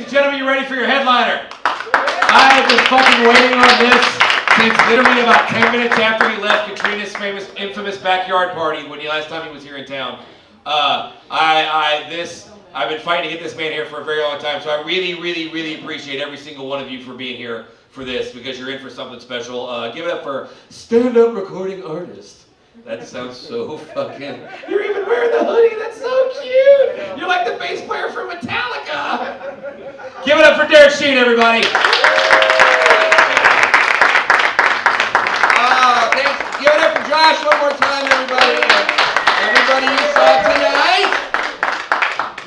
and gentlemen, you ready for your headliner? I have been fucking waiting on this since literally about 10 minutes after he left Katrina's infamous backyard party when last time he was here in town. I've been fighting to get this man here for a very long time, so I really appreciate every single one of you for being here for this, because you're in for something special. Give it up for stand-up recording artist. That sounds so fucking... You're even wearing the hoodie, that's so cute! You're like the bass player for Metallica! Give it up for Sheen, everybody! Thanks. Give it up for Josh one more time, everybody. Everybody you saw tonight.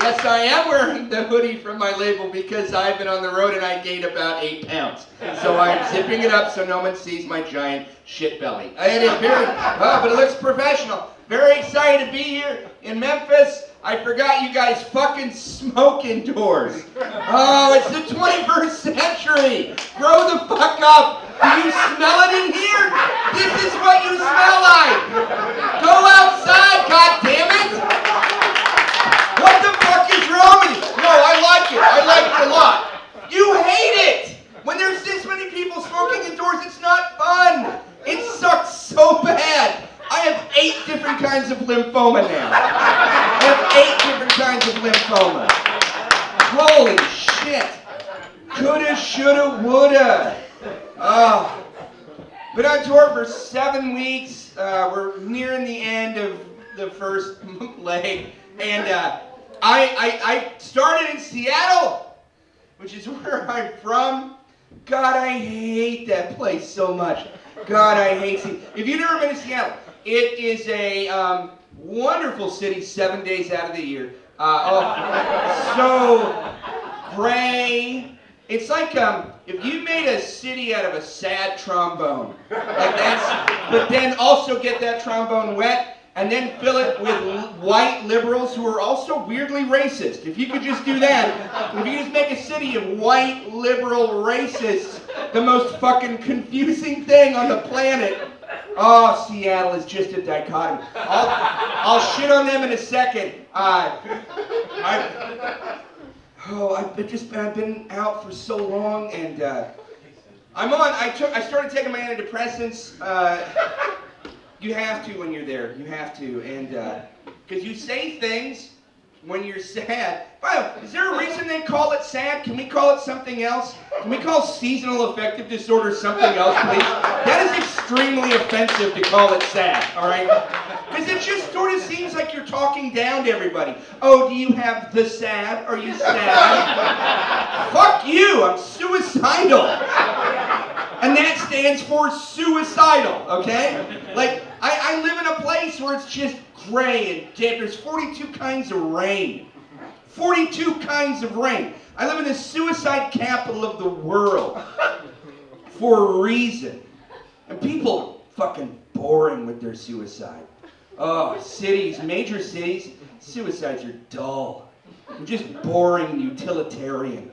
Yes, I am wearing the hoodie from my label because I've been on the road and I gained about 8 pounds. So I'm zipping it up so no one sees my giant shit belly. But it looks professional. Very excited to be here in Memphis. I forgot you guys fucking smoke indoors. Oh, it's the 21st century. Grow the fuck up. Do you smell it in here? This is what you smell like. Go outside, goddammit. What the fuck is wrong with you? No, I like it. I like it a lot. You hate it. When there's this many people smoking indoors, it's not fun. It sucks so bad. I have 8 different kinds of lymphoma now. I have 8 different kinds of lymphoma. Holy shit. Coulda, shoulda, woulda. Been on tour for 7 weeks. We're nearing the end of the first leg. And I started in Seattle, which is where I'm from. God, I hate that place so much. God, I hate Seattle. If you've never been to Seattle, it is a wonderful city 7 days out of the year. So gray. It's like if you made a city out of a sad trombone, like that's, but then also get that trombone wet and then fill it with white liberals who are also weirdly racist. If you could just do that, if you just make a city of white liberal racists, the most fucking confusing thing on the planet. Oh, Seattle is just a dichotomy. I'll shit on them in a second. I've been out for so long, and I started taking my antidepressants. You have to when you're there. You have to, and because you say things when you're sad. By the way, is there a reason they call it sad? Can we call it something else? Can we call seasonal affective disorder something else, please? That is extremely offensive to call it sad, all right? Because it just sort of seems like you're talking down to everybody. Oh, do you have the sad? Are you sad? Fuck you, I'm suicidal. And that stands for suicidal, okay? Like, I live in a place where it's just gray and damp. There's 42 kinds of rain. 42 kinds of rain. I live in the suicide capital of the world for a reason. And people fucking boring with their suicide. Oh, cities, major cities, suicides are dull. They're just boring and utilitarian.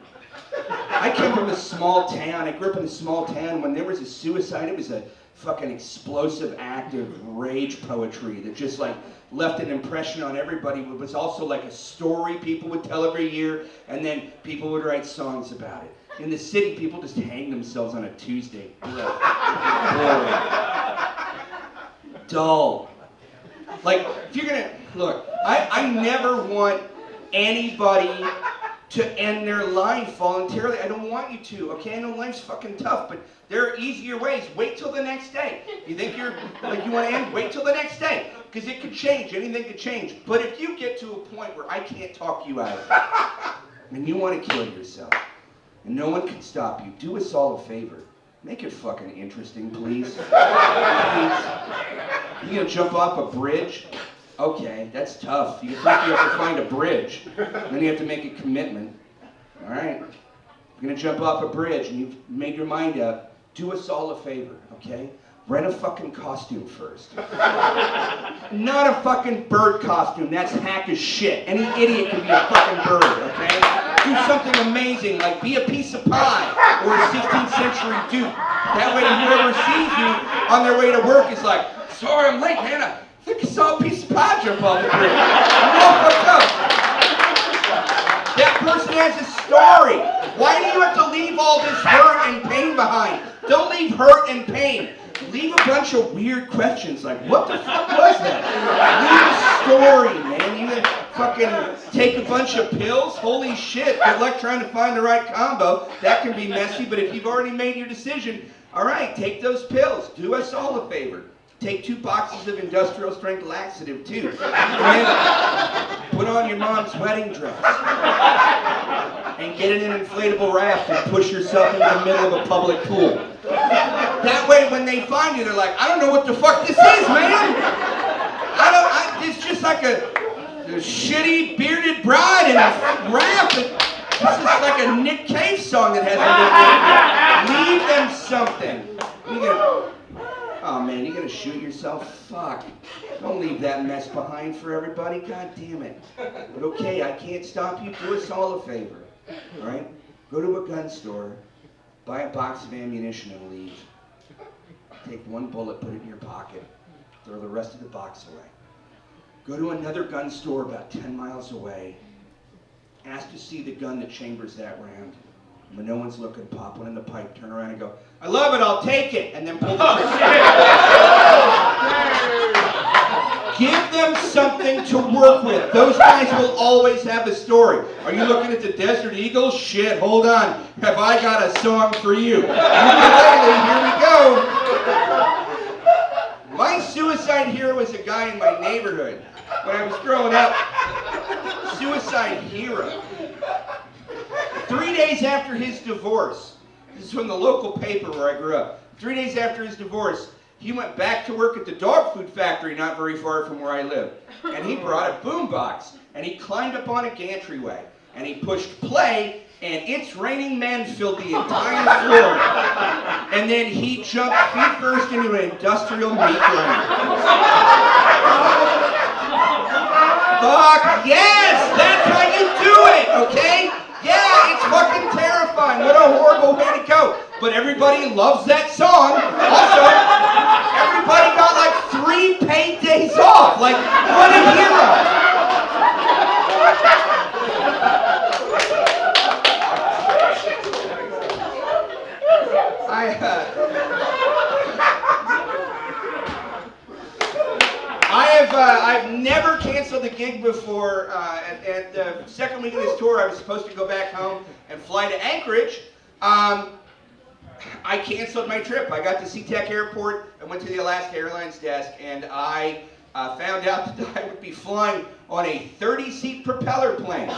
I came from a small town. I grew up in a small town. When there was a suicide, it was a fucking explosive act of rage poetry that just like left an impression on everybody. It was also like a story people would tell every year, and then people would write songs about it. In the city, people just hang themselves on a Tuesday. Boring. Dull. Like, if you're gonna, look, I never want anybody to end their life voluntarily. I don't want you to, okay? I know life's fucking tough, but there are easier ways. Wait till the next day. You think you want to end? Wait till the next day, because it could change. Anything could change. But if you get to a point where I can't talk you out of it, and you want to kill yourself, and no one can stop you, do us all a favor. Make it fucking interesting, please. Please. You gonna jump off a bridge? Okay, that's tough. You have to find a bridge. Then you have to make a commitment. All right? You're going to jump off a bridge and you've made your mind up. Do us all a favor, okay? Rent a fucking costume first. Not a fucking bird costume. That's hack as shit. Any idiot can be a fucking bird, okay? Do something amazing, like be a piece of pie or a 16th century duke. That way whoever sees you on their way to work is like, sorry I'm late, man. I think I saw a piece of pie jump off the bridge. I'm all fucked up. That person has a story. Why do you have to leave all this hurt and pain behind? Don't leave hurt and pain. Leave a bunch of weird questions like, what the fuck was that? Leave a story, man. You gonna fucking take a bunch of pills? Holy shit. Good luck trying to find the right combo. That can be messy, but if you've already made your decision, all right, take those pills. Do us all a favor. Take 2 boxes of industrial strength laxative too. And then put on your mom's wedding dress. And get in an inflatable raft and push yourself into the middle of a public pool. That way when they find you, they're like, I don't know what the fuck this is, man. It's just like a shitty bearded bride in a raft. This is like a Nick Cave song that hasn't been written. Leave them something. Oh man, you're gonna shoot yourself? Fuck. Don't leave that mess behind for everybody. God damn it. But okay, I can't stop you. Do us all a favor. Alright? Go to a gun store, buy a box of ammunition and leave. Take 1 bullet, put it in your pocket, throw the rest of the box away. Go to another gun store about 10 miles away, ask to see the gun that chambers that round. When no one's looking, pop one in the pipe, turn around and go, I love it, I'll take it, and then pull the trigger. Give them something to work with. Those guys will always have a story. Are you looking at the Desert Eagles? Shit, hold on. Have I got a song for you? Ukulele, here we go. My suicide hero was a guy in my neighborhood. When I was growing up, suicide hero. 3 days after his divorce, this is from the local paper where I grew up. 3 days after his divorce, he went back to work at the dog food factory not very far from where I live. And he brought a boombox, and he climbed up on a gantry-way, and he pushed play, and It's Raining Men filled the entire floor. And then he jumped feet first into an industrial meat grinder. Fuck yes! That's how you do it, okay? Yeah, it's fucking terrifying. What a horrible way to go. But everybody loves that song. Also, everybody got like 3 paid days off. Like, what a hero. I've never canceled a gig before. At the second week of this tour, I was supposed to go back home and fly to Anchorage. I canceled my trip. I got to SeaTac Airport and went to the Alaska Airlines desk, and I found out that I would be flying on a 30-seat propeller plane.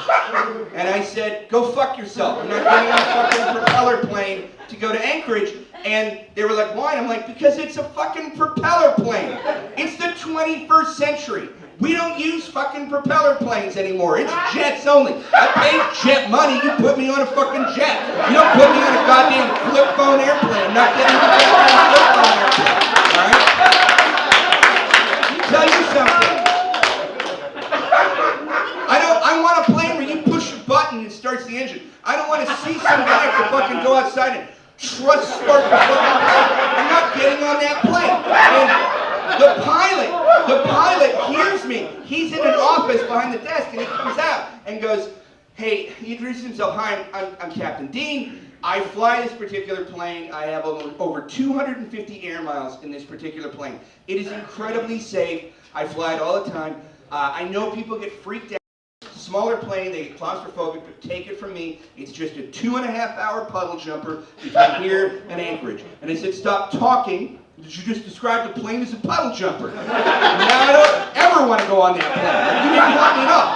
And I said, go fuck yourself. I'm not getting on a fucking propeller plane to go to Anchorage. And they were like, why? I'm like, because it's a fucking propeller plane. It's the 21st century. We don't use fucking propeller planes anymore. It's jets only. I paid jet money. You put me on a fucking jet. You don't put me on a goddamn flip phone airplane. I'm not getting on a goddamn flip phone airplane. Alright? Let me tell you something. I want a plane where you push a button and it starts the engine. I don't want to see some guy to fucking go outside and start the fucking plane. I'm not getting on that plane. And the pilot hears me. He's in an office behind the desk, and he comes out and goes, hey, he introduces himself. Hi, I'm Captain Dean. I fly this particular plane. I have over 250 air miles in this particular plane. It is incredibly safe. I fly it all the time. I know people get freaked out. Smaller plane, they get claustrophobic, but take it from me, it's just a 2.5-hour puddle jumper between here and Anchorage. And I said, stop talking. You just described the plane as a puddle jumper. Now I don't ever want to go on that plane. You didn't want me at all.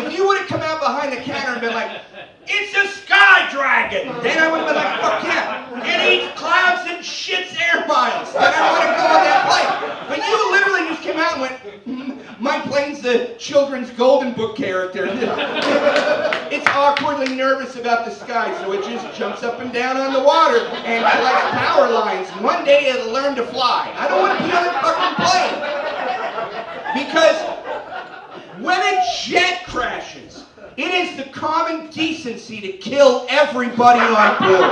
If you would have come out behind the counter and been like, it's a Sky Dragon, then I would have been like, fuck yeah. It eats clouds and shits air miles. Then I want to go on that plane. But you literally just came out and went, my plane's the children's golden book character. It's awkwardly nervous about the sky, so it just jumps up and down on the water and collects power lines. And one day it'll learn to fly. I don't want to be on that fucking plane. Because when a jet crashes, it is the common decency to kill everybody on board.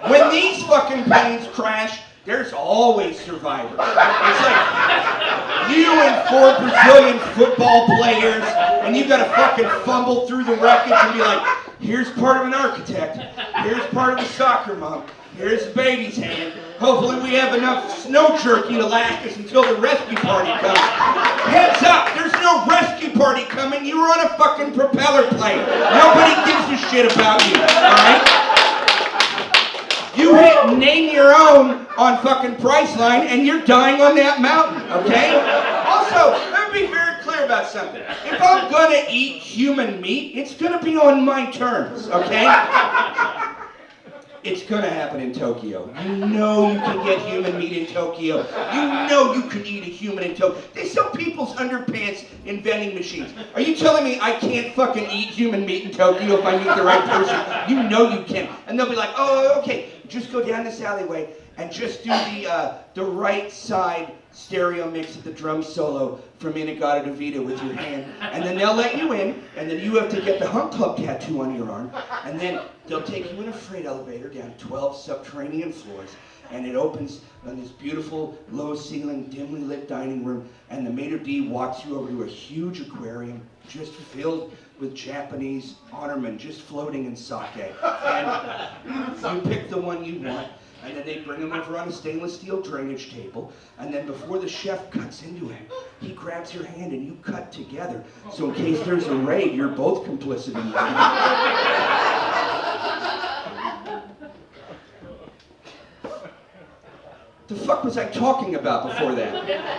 When these fucking planes crash, There's always survivors. It's like you and 4 Brazilian football players, and you gotta fucking fumble through the wreckage and be like, here's part of an architect, here's part of a soccer mom, here's the baby's hand. Hopefully we have enough snow jerky to last us until the rescue party comes. Heads up, there's no rescue party coming. You were on a fucking propeller plane. Nobody gives a shit about you, alright? You hit name your own on fucking Priceline and you're dying on that mountain, okay? Also, let me be very clear about something. If I'm gonna eat human meat, it's gonna be on my terms, okay? It's gonna happen in Tokyo. You know you can get human meat in Tokyo. You know you can eat a human in Tokyo. They sell people's underpants in vending machines. Are you telling me I can't fucking eat human meat in Tokyo if I meet the right person? You know you can. And they'll be like, oh, okay, just go down this alleyway and just do the right side stereo mix of the drum solo from Inagata Vita with your hand, and then they'll let you in, and then you have to get the Hunt Club tattoo on your arm, and then they'll take you in a freight elevator down 12 subterranean floors, and it opens on this beautiful, low-ceiling, dimly lit dining room, and the maitre d' walks you over to a huge aquarium just filled with Japanese honormen just floating in sake, and you pick the one you want. And then they bring him over on a stainless steel drainage table. And then before the chef cuts into him, he grabs your hand and you cut together. So in case there's a raid, you're both complicit in that. The fuck was I talking about before that?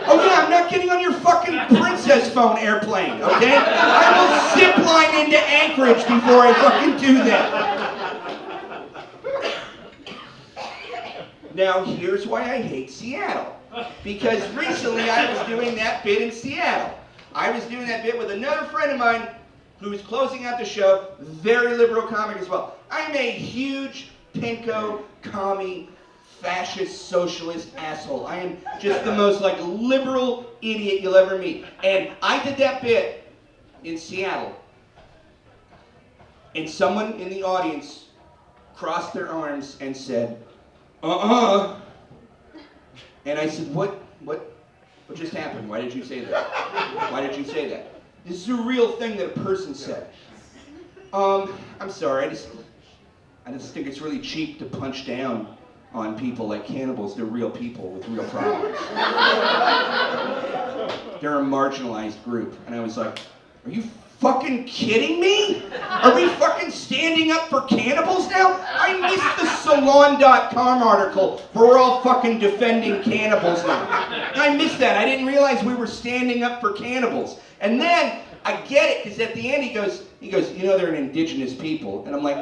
Oh yeah, I'm not getting on your fucking princess phone airplane, okay? I will zip line into Anchorage before I fucking do that. Now, here's why I hate Seattle. Because recently I was doing that bit in Seattle. I was doing that bit with another friend of mine who was closing out the show, very liberal comic as well. I'm a huge pinko, commie, fascist, socialist asshole. I am just the most like liberal idiot you'll ever meet. And I did that bit in Seattle. And someone in the audience crossed their arms and said, And I said, what just happened? Why did you say that? Why did you say that? This is a real thing that a person said. I'm sorry, I just think it's really cheap to punch down on people like cannibals. They're real people with real problems. They're a marginalized group. And I was like, are you fucking kidding me? Are we fucking standing up for cannibals now? I missed the Salon.com article where we're all fucking defending cannibals now. I missed that. I didn't realize we were standing up for cannibals. And then I get it, because at the end he goes, you know they're an indigenous people. And I'm like,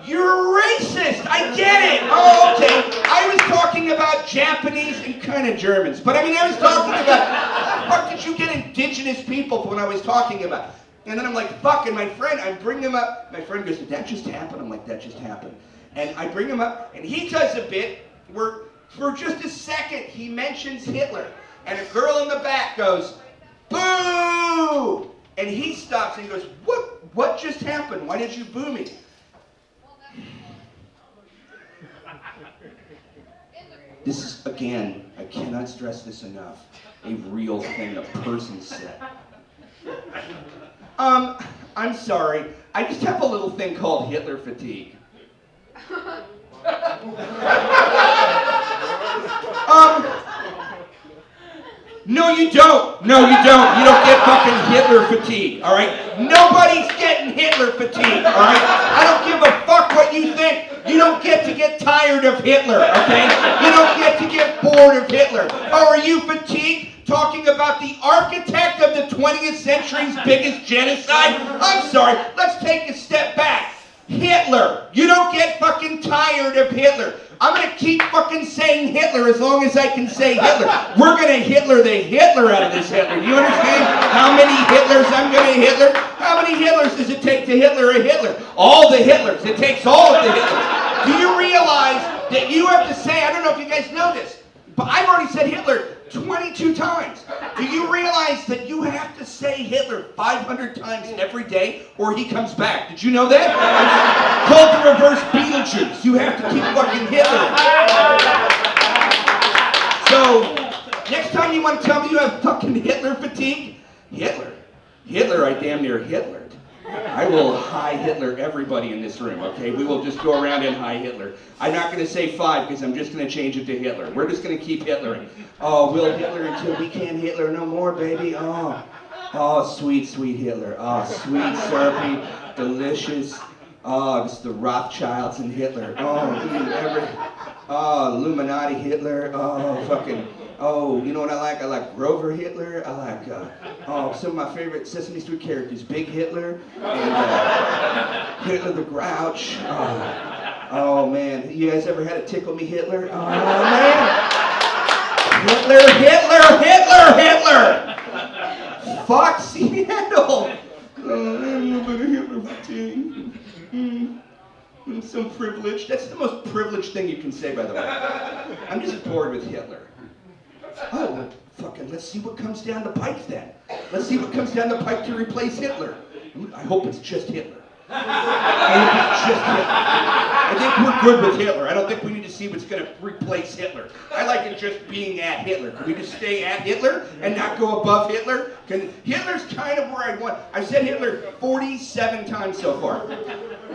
you're a racist. I get it. Oh, okay. I was talking about Japanese and kind of Germans. But I mean, I was talking about, how the fuck did you get indigenous people when I was talking about? And then I'm like, fuck, and my friend, I bring him up. My friend goes, did that just happen? I'm like, that just happened. And I bring him up, and he does a bit where, for just a second, he mentions Hitler. And a girl in the back goes, boo! And he stops and goes, what just happened? Why did you boo me? This is, again, I cannot stress this enough, a real thing a person said. I'm sorry, I just have a little thing called Hitler fatigue. No, you don't. No, you don't. You don't get fucking Hitler fatigue, all right? Nobody's getting Hitler fatigue, all right? I don't give a fuck what you think. You don't get to get tired of Hitler, okay? You don't get to get bored of Hitler. Oh, are you fatigued? Talking about the architect of the 20th century's biggest genocide? I'm sorry, let's take a step back. Hitler. You don't get fucking tired of Hitler. I'm gonna keep fucking saying Hitler as long as I can say Hitler. We're gonna Hitler the Hitler out of this Hitler. Do you understand how many Hitlers I'm gonna Hitler? How many Hitlers does it take to Hitler a Hitler? All the Hitlers. It takes all of the Hitlers. Do you realize that you have to say, I don't know if you guys know this, but I've already said Hitler 22 times. Do you realize that you have to say Hitler 500 times every day or he comes back? Did you know that? It's called the reverse Beetlejuice. You have to keep fucking Hitler. So, next time you want to tell me you have fucking Hitler fatigue, Hitler, I damn near Hitlered. I will high Hitler everybody in this room, okay? We will just go around and high Hitler. I'm not going to say 5 because I'm just going to change it to Hitler. We're just going to keep Hitlering. Oh, we'll Hitler until we can't Hitler no more, baby. Oh, sweet, sweet Hitler. Oh, sweet, syrupy, delicious. Oh, it's the Rothschilds and Hitler. Oh, Illuminati Hitler. Oh, fucking. Oh, you know what I like? I like Grover Hitler. I like, some of my favorite Sesame Street characters. Big Hitler and Hitler the Grouch. Oh, man. You guys ever had a tickle me Hitler? Oh, man. Hitler! Fuck Seattle! Oh, I have a little bit of Hitler fatigue. I'm so privileged. That's the most privileged thing you can say, by the way. I'm just bored with Hitler. Oh, well, fucking, let's see what comes down the pike then. Let's see what comes down the pike to replace Hitler. I hope it's just Hitler. I think we're good with Hitler. I don't think we need to see what's going to replace Hitler. I like it just being at Hitler. Can we just stay at Hitler and not go above Hitler? Hitler's kind of where I want. I've said Hitler 47 times so far.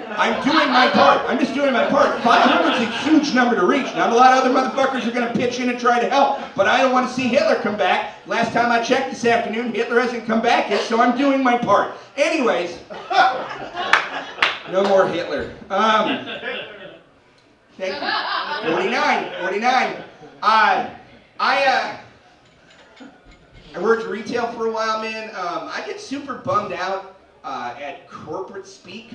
I'm doing my part. I'm just doing my part. 500 is a huge number to reach. Not a lot of other motherfuckers are going to pitch in and try to help. But I don't want to see Hitler come back. Last time I checked this afternoon, Hitler hasn't come back yet, so I'm doing my part. Anyways, no more Hitler. Thank you. 49. I worked retail for a while, man. I get super bummed out at corporate speak.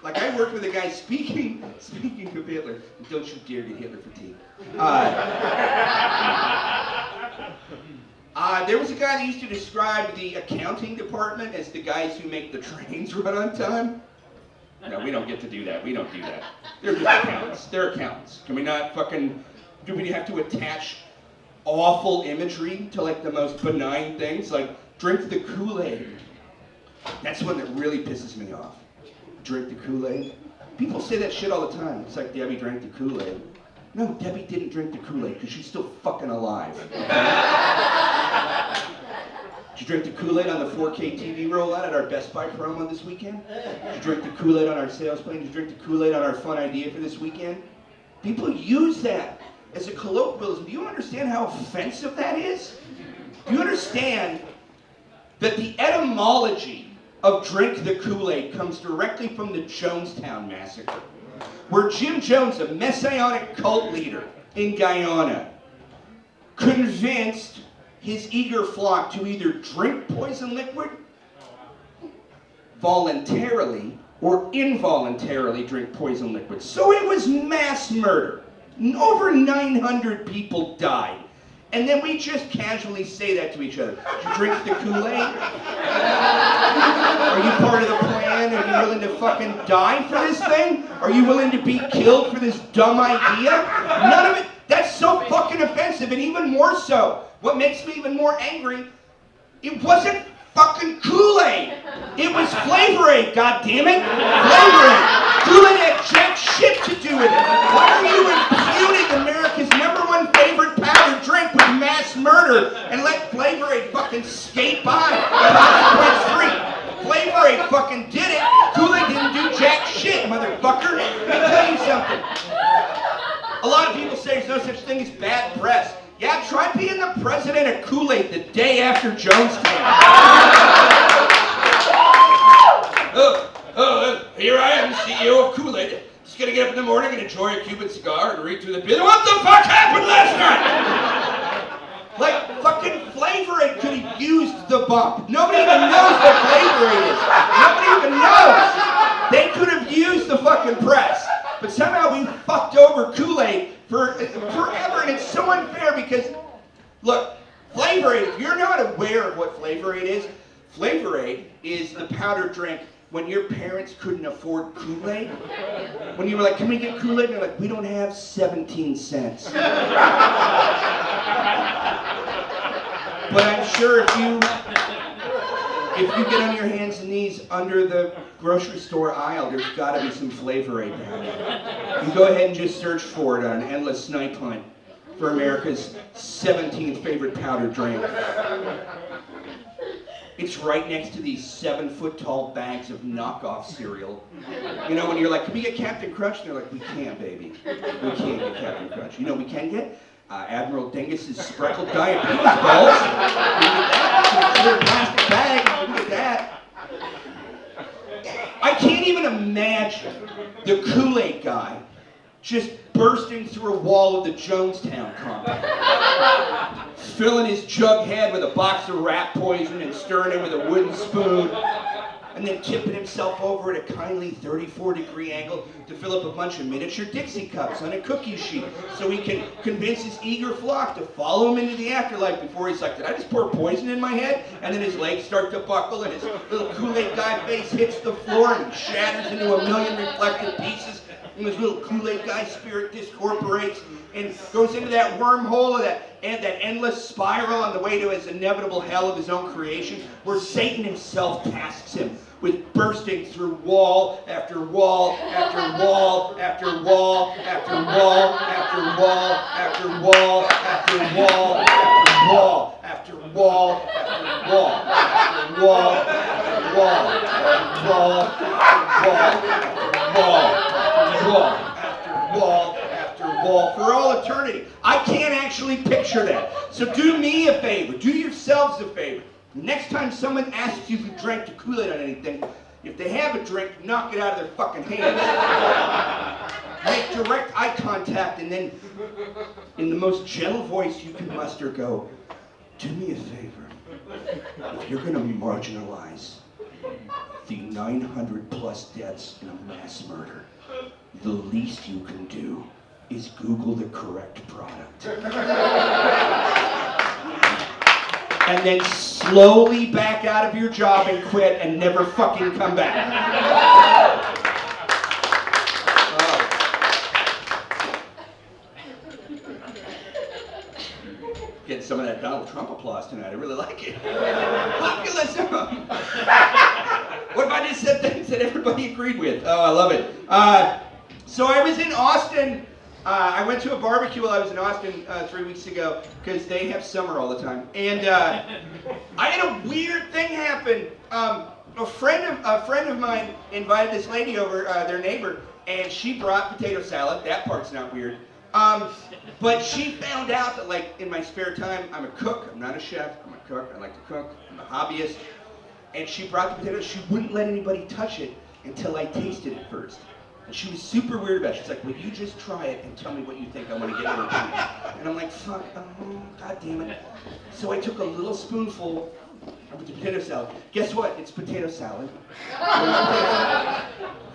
Like, I worked with a guy speaking of Hitler. Don't you dare get Hitler fatigue. There was a guy that used to describe the accounting department as the guys who make the trains run on time. No, we don't get to do that. We don't do that. They're just accountants. They're accountants. Can we not fucking... Do we have to attach awful imagery to, like, the most benign things? Like, drink the Kool-Aid. That's one that really pisses me off. Drink the Kool-Aid. People say that shit all the time. It's like, Debbie drank the Kool-Aid. No, Debbie didn't drink the Kool-Aid because she's still fucking alive. Okay? Did you drink the Kool-Aid on the 4K TV rollout at our Best Buy promo this weekend? Did you drink the Kool-Aid on our sales plane? Did you drink the Kool-Aid on our fun idea for this weekend? People use that as a colloquialism. Do you understand how offensive that is? Do you understand that the etymology of drink the Kool-Aid comes directly from the Jonestown Massacre, where Jim Jones, a messianic cult leader in Guyana, convinced his eager flock to either drink poison liquid voluntarily or involuntarily drink poison liquid. So it was mass murder. Over 900 people died. And then we just casually say that to each other. Did you drink the Kool-Aid? Are you part of the plan? Are you willing to fucking die for this thing? Are you willing to be killed for this dumb idea? None of it. That's so fucking offensive. And even more so, what makes me even more angry, it wasn't fucking Kool-Aid. It was Flavor Aid, goddammit. Flavor Aid. Kool-Aid had jack shit to do with it. Why are you impugning America's #1 favorite powdered drink with mass murder and let Flavor Aid fucking skate by? Consequence-free. Flavor Aid fucking did it. Kool-Aid didn't do jack shit, motherfucker. Let me tell you something. A lot of people say there's no such thing as bad press. Yeah, try being the president of Kool-Aid the day after Jonestown. Here I am, CEO of Kool-Aid. Just gonna get up in the morning and enjoy a Cuban cigar and read through the bill. What the fuck happened last night? Like, fucking Flavor Aid could have used the bump. Nobody even knows what Flavor Aid is. Nobody even knows. They could have used the fucking press. But somehow we fucked over Kool-Aid forever, and it's so unfair because, look, Flavor Aid, if you're not aware of what Flavor Aid is the powdered drink when your parents couldn't afford Kool-Aid. When you were like, can we get Kool-Aid? And they're like, we don't have 17 cents. But I'm sure if you get on your hands and knees under the grocery store aisle, there's got to be some Flavor Aid down there. You go ahead and just search for it on an endless snipe hunt. for America's 17th favorite powder drink. It's right next to these 7-foot-tall bags of knockoff cereal. You know, when you're like, can we get Captain Crunch? And they're like, we can't, baby. We can't get Captain Crunch. You know, we can get Admiral Dingus's spreckled diet peanut balls. We can get that. It's a clear plastic bag. We can get that. I can't even imagine the Kool-Aid guy just bursting through a wall of the Jonestown compound, filling his jug head with a box of rat poison and stirring it with a wooden spoon, and then tipping himself over at a kindly 34-degree angle to fill up a bunch of miniature Dixie cups on a cookie sheet so he can convince his eager flock to follow him into the afterlife before he's like, did I just pour poison in my head? And then his legs start to buckle and his little Kool-Aid guy face hits the floor and shatters into a million reflective pieces. And his little Kool-Aid guy spirit discorporates and goes into that wormhole of that endless spiral on the way to his inevitable hell of his own creation, where Satan himself tasks him with bursting through wall after wall after wall after wall after wall after wall after wall after wall after wall after wall after wall after wall after wall after wall after wall after wall after wall for all eternity. I can't actually picture that. So do me a favor, do yourselves a favor. Next time someone asks you if you drank the Kool-Aid on anything, if they have a drink, knock it out of their fucking hands. Make direct eye contact and then, in the most gentle voice you can muster, go, do me a favor. If you're gonna marginalize the 900 plus deaths in a mass murder, the least you can do is Google the correct product. And then slowly back out of your job and quit and never fucking come back. Getting some of that Donald Trump applause tonight. I really like it. Populism. What if I just said things that everybody agreed with? Oh, I love it. So I was in Austin. I went to a barbecue while I was in Austin 3 weeks ago because they have summer all the time. And I had a weird thing happen. A friend of mine invited this lady over, their neighbor, and she brought potato salad. That part's not weird. But she found out that, like, in my spare time, I'm a cook. I'm not a chef. I'm a cook. I like to cook. I'm a hobbyist. And she brought the potatoes. She wouldn't let anybody touch it until I tasted it first. And she was super weird about it. She's like, will you just try it and tell me what you think I want to get into? And I'm like, fuck, oh, god damn it. So I took a little spoonful of the potato salad. Guess what? It's potato salad.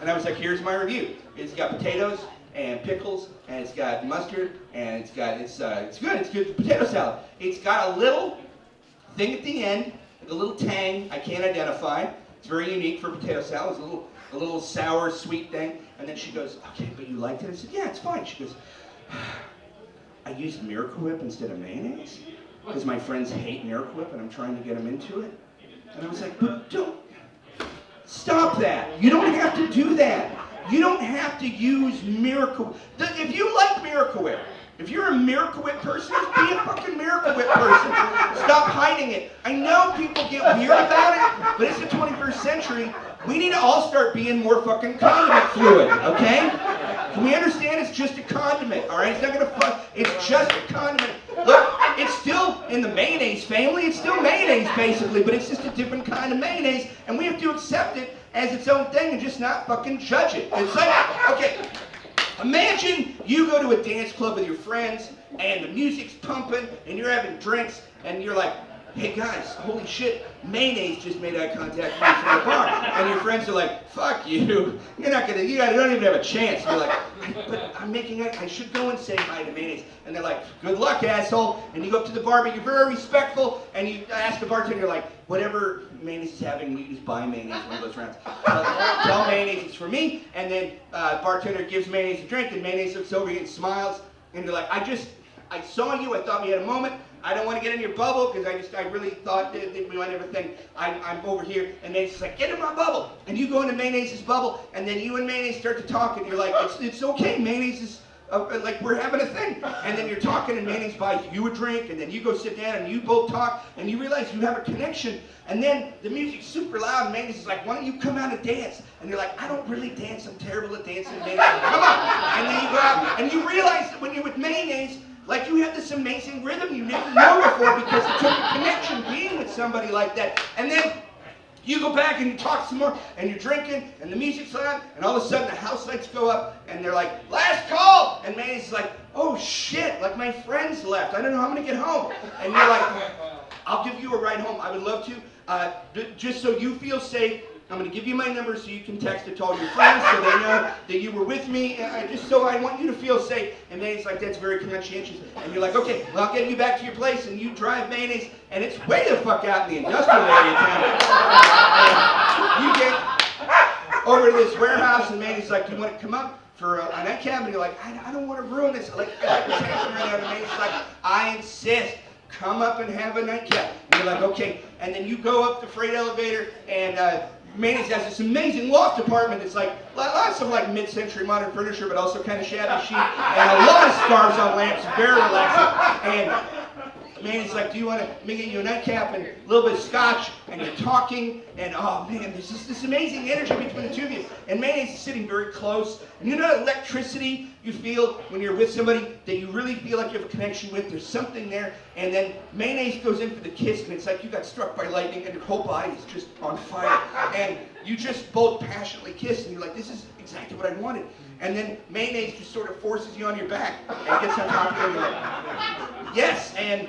And I was like, here's my review. It's got potatoes and pickles, and it's got mustard, and it's good. It's good potato salad. It's got a little thing at the end, like a little tang I can't identify. It's very unique for potato salad. It's a little sour, sweet thing. And then she goes, okay, but you liked it? I said, yeah, it's fine. She goes, I used Miracle Whip instead of mayonnaise because my friends hate Miracle Whip and I'm trying to get them into it. And I was like, but don't, stop that. You don't have to do that. You don't have to use Miracle. If you like Miracle Whip, if you're a Miracle Whip person, be a fucking Miracle Whip person. Stop hiding it. I know people get weird about it, but it's the 21st century. We need to all start being more fucking condiment fluid, okay? Can we understand it's just a condiment, all right? It's not gonna fuck, it's just a condiment. Look, it's still in the mayonnaise family. It's still mayonnaise, basically, but it's just a different kind of mayonnaise, and we have to accept it as its own thing and just not fucking judge it. It's like, okay, imagine you go to a dance club with your friends, and the music's pumping, and you're having drinks, and you're like, hey guys, holy shit, mayonnaise just made eye contact with me from the bar. And your friends are like, fuck you, you don't even have a chance. You're like, but I'm making it, I should go and say hi to mayonnaise. And they're like, good luck, asshole. And you go up to the bar, but you're very respectful, and you ask the bartender, like, whatever mayonnaise is having, you just buy mayonnaise one of those rounds. Tell mayonnaise it's for me, and then bartender gives mayonnaise a drink, and mayonnaise looks over you and smiles, and they're like, I saw you, I thought we had a moment. I don't want to get in your bubble because I really thought that we might have a thing. I'm over here, and mayonnaise is like, get in my bubble. And you go into mayonnaise's bubble, and then you and mayonnaise start to talk, and you're like, it's okay, mayonnaise is like we're having a thing. And then you're talking and Mayonnaise buys you a drink and then you go sit down and you both talk and you realize you have a connection. And then the music's super loud and Mayonnaise is like, why don't you come out and dance? And you're like, I don't really dance, I'm terrible at dancing. Mayonnaise, come on. And then you go out and you realize that when you're with Mayonnaise, like you have this amazing rhythm you never know before because it took a connection being with somebody like that. And then you go back and you talk some more, and you're drinking, and the music's loud, and all of a sudden the house lights go up, and they're like, last call! And Mayonnaise is like, oh shit, like my friends left, I don't know how I'm gonna get home. And you're like, I'll give you a ride home, I would love to. Just so you feel safe, I'm gonna give you my number so you can text it to all your friends so they know that you were with me, and just so I want you to feel safe. And Mayonnaise like, that's very conscientious. And you're like, okay, well, I'll get you back to your place, and you drive Mayonnaise, and it's way the fuck out in the industrial area of town. And you get over to this warehouse, and Mayonnaise like, do you want to come up for a nightcap? And you're like, I don't want to ruin this. Like what's happening right now? And Mayonnaise like, I insist. Come up and have a nightcap. And you're like, okay. And then you go up the freight elevator, and Mayonnaise has this amazing loft apartment. It's like lots of like mid-century modern furniture, but also kind of shabby chic, and a lot of stars on lamps, very relaxing. And Mayonnaise like, do you want to get you a nightcap and a little bit of scotch? And you're talking, and oh man, there's just this amazing energy between the two of you. And Mayonnaise is sitting very close. And you know that electricity you feel when you're with somebody that you really feel like you have a connection with? There's something there. And then Mayonnaise goes in for the kiss, and it's like you got struck by lightning and your whole body is just on fire. And you just both passionately kiss, and you're like, this is exactly what I wanted. And then Mayonnaise just sort of forces you on your back and gets on top of you, and you're like, yes, and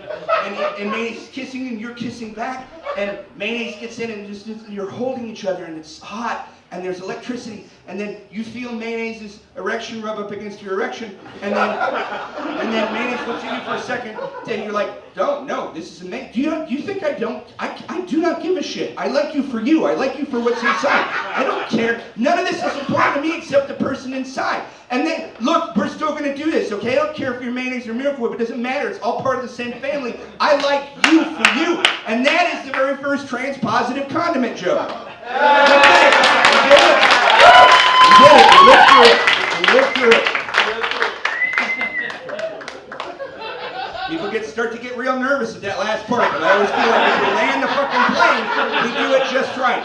Mayonnaise is kissing, and you're kissing back, and Mayonnaise gets in, and just you're holding each other, and it's hot, and there's electricity, and then you feel Mayonnaise's erection rub up against your erection, and then Mayonnaise looks at you for a second, and you're like, no, this is amazing. Do you think I don't? I do not give a shit. I like you for you. I like you for what's inside. I don't care. None of this is important to me except the person inside. And then, look, we're still going to do this, okay? I don't care if you're Mayonnaise or Miracle Whip. It doesn't matter. It's all part of the same family. I like you for you. And that is the very first trans-positive condiment joke. You live through it. People start to get real nervous at that last part, but I always feel like if we land the fucking plane, we do it just right.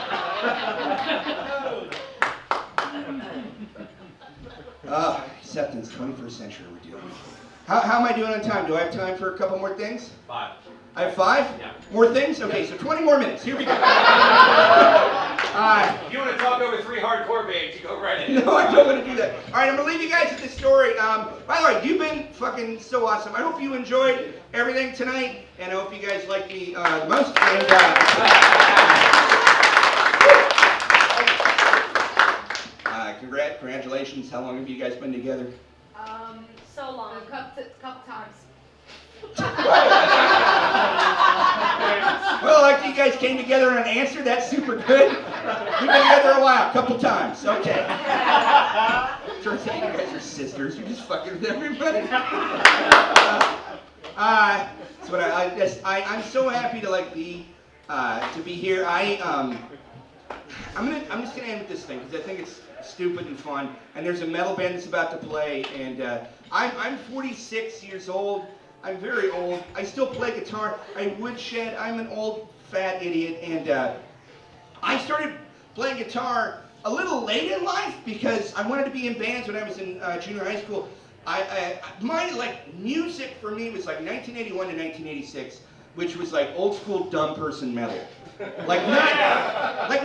Acceptance, 21st century we're dealing with. How am I doing on time? Do I have time for a couple more things? 5. I have 5? Yeah. More things? Okay, so 20 more minutes. Here we go. If you want to talk over 3 hardcore babes, you go right in. No, I don't want to do that. All right, I'm going to leave you guys with this story. By the way, you've been fucking so awesome. I hope you enjoyed everything tonight, and I hope you guys like me the most. And congratulations. How long have you guys been together? So long. A couple times. Well, like you guys came together and answered, that's super good. We've been together a while, a couple times. Okay. Turns out you guys are sisters. You're just fucking with everybody. So I'm so happy to be here. I'm just gonna end with this thing because I think it's stupid and fun. And there's a metal band that's about to play, and I'm 46 years old. I'm very old. I still play guitar. I woodshed. I'm an old fat idiot, and I started playing guitar a little late in life because I wanted to be in bands when I was in junior high school. My music for me was like 1981 to 1986, which was like old school dumb person metal.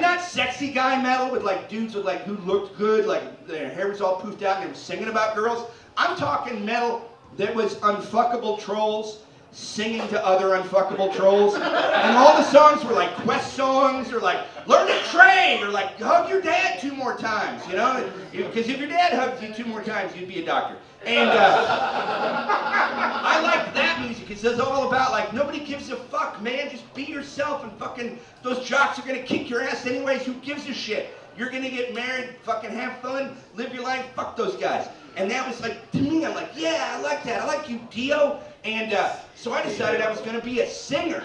Not sexy guy metal with like dudes with who looked good, like their hair was all poofed out and they were singing about girls. I'm talking metal that was unfuckable trolls singing to other unfuckable trolls. And all the songs were like quest songs or like learn to trade or like hug your dad 2 more times, you know? Because if your dad hugged you 2 more times, you'd be a doctor. And I liked that music because it's all about nobody gives a fuck, man. Just be yourself and fucking those jocks are gonna kick your ass anyways. Who gives a shit? You're gonna get married, fucking have fun, live your life, fuck those guys. And that was to me, I'm like, yeah, I like that. I like you, Dio. And so I decided I was gonna be a singer.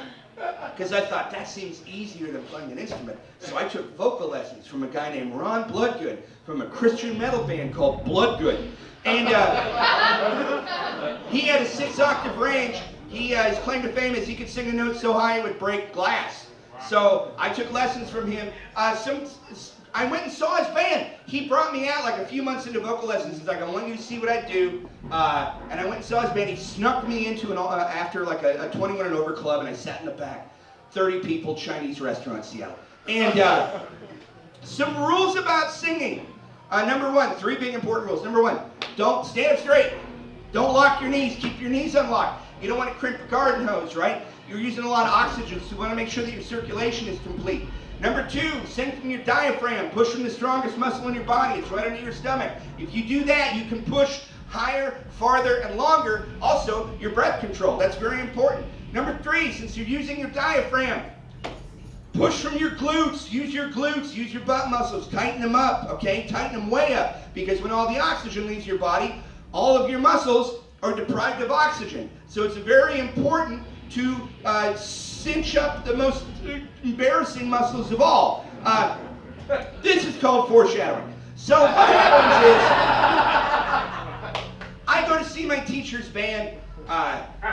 because I thought that seems easier than playing an instrument. So I took vocal lessons from a guy named Ron Bloodgood from a Christian metal band called Bloodgood. And he had a 6-octave range. His claim to fame is he could sing a note so high it would break glass. So I took lessons from him. I went and saw his band. He brought me out like a few months into vocal lessons. He's like, I want you to see what I do. And I went and saw his band. He snuck me into after like a 21 and over club, and I sat in the back. 30 people, Chinese restaurant, Seattle. And some rules about singing. Number 1, 3 big important rules. Number 1, don't stand up straight. Don't lock your knees. Keep your knees unlocked. You don't want to crimp a garden hose, right? You're using a lot of oxygen, so you want to make sure that your circulation is complete. Number 2, sing from your diaphragm. Push from the strongest muscle in your body. It's right under your stomach. If you do that, you can push higher, farther, and longer. Also, your breath control. That's very important. Number 3, since you're using your diaphragm, push from your glutes. Use your glutes. Use your butt muscles. Tighten them up, okay? Tighten them way up. Because when all the oxygen leaves your body, all of your muscles are deprived of oxygen. So it's very important to cinch up the most embarrassing muscles of all. This is called foreshadowing. So what happens is, I go to see my teacher's band.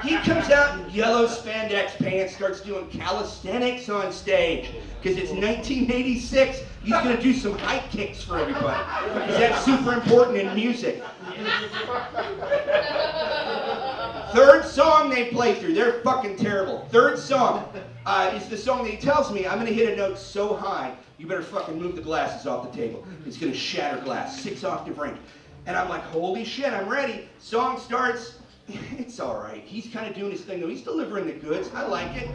He comes out in yellow spandex pants, starts doing calisthenics on stage. Because it's 1986, he's going to do some high kicks for everybody. Because that's super important in music. Third song they play through, they're fucking terrible. Third song is the song that he tells me, I'm going to hit a note so high, you better fucking move the glasses off the table. It's going to shatter glass, 6-octave range. And I'm like, holy shit, I'm ready. Song starts, it's all right. He's kind of doing his thing though. He's delivering the goods, I like it.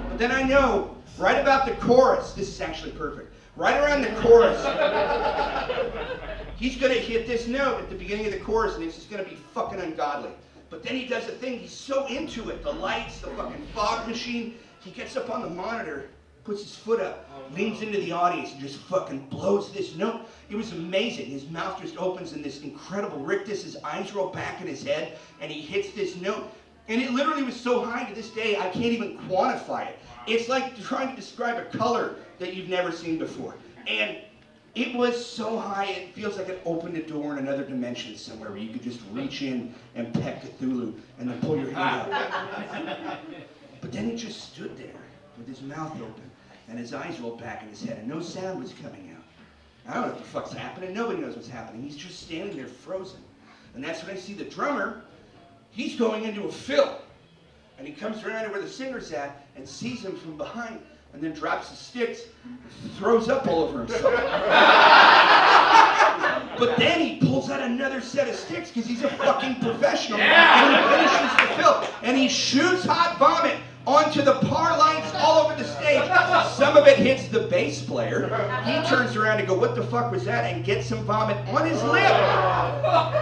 But then I know, right about the chorus, this is actually perfect. Right around the chorus, he's going to hit this note at the beginning of the chorus and it's just going to be fucking ungodly. But then he does a thing, he's so into it, the lights, the fucking fog machine. He gets up on the monitor, puts his foot up, leans into the audience and just fucking blows this note. It was amazing. His mouth just opens in this incredible rictus, his eyes roll back in his head, and he hits this note. And it literally was so high to this day, I can't even quantify it. It's like trying to describe a color that you've never seen before. And it was so high, it feels like it opened a door in another dimension somewhere where you could just reach in and pet Cthulhu and then pull your hand out. But then he just stood there with his mouth open and his eyes rolled back in his head and no sound was coming out. I don't know what the fuck's happening. Nobody knows what's happening. He's just standing there frozen. And that's when I see the drummer. He's going into a fill. And he comes around to where the singer's at and sees him from behind and then drops his sticks, throws up all over himself. But then he pulls out another set of sticks because he's a fucking professional. And he finishes the fill. And he shoots hot vomit onto the par lights all over the stage. Some of it hits the bass player. He turns around and goes, what the fuck was that? And gets some vomit on his lip.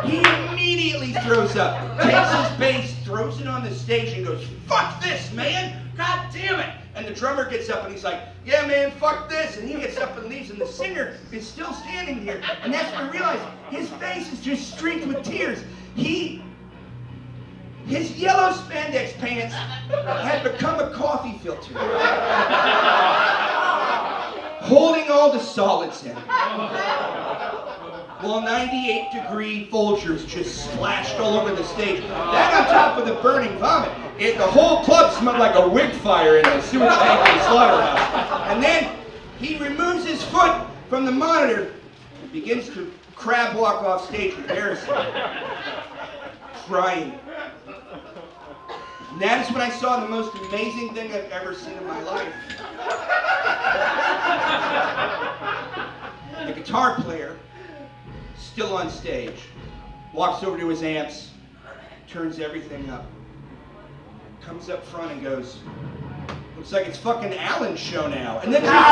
He immediately throws up, takes his bass, throws it on the stage and goes, fuck this, man. God damn it. And the drummer gets up and he's like, yeah, man, fuck this. And he gets up and leaves and the singer is still standing here. And that's when I realized his face is just streaked with tears. His yellow spandex pants had become a coffee filter, holding all the solids in. While 98-degree Folgers just splashed all over the stage. That on top of the burning vomit. The whole club smelled like a wig fire in a sewer tank in the slaughterhouse. And then he removes his foot from the monitor and begins to crab walk off stage embarrassed, crying. And that is when I saw the most amazing thing I've ever seen in my life. The guitar player, still on stage, walks over to his amps, turns everything up, comes up front and goes, looks like it's fucking Alan's show now. And then just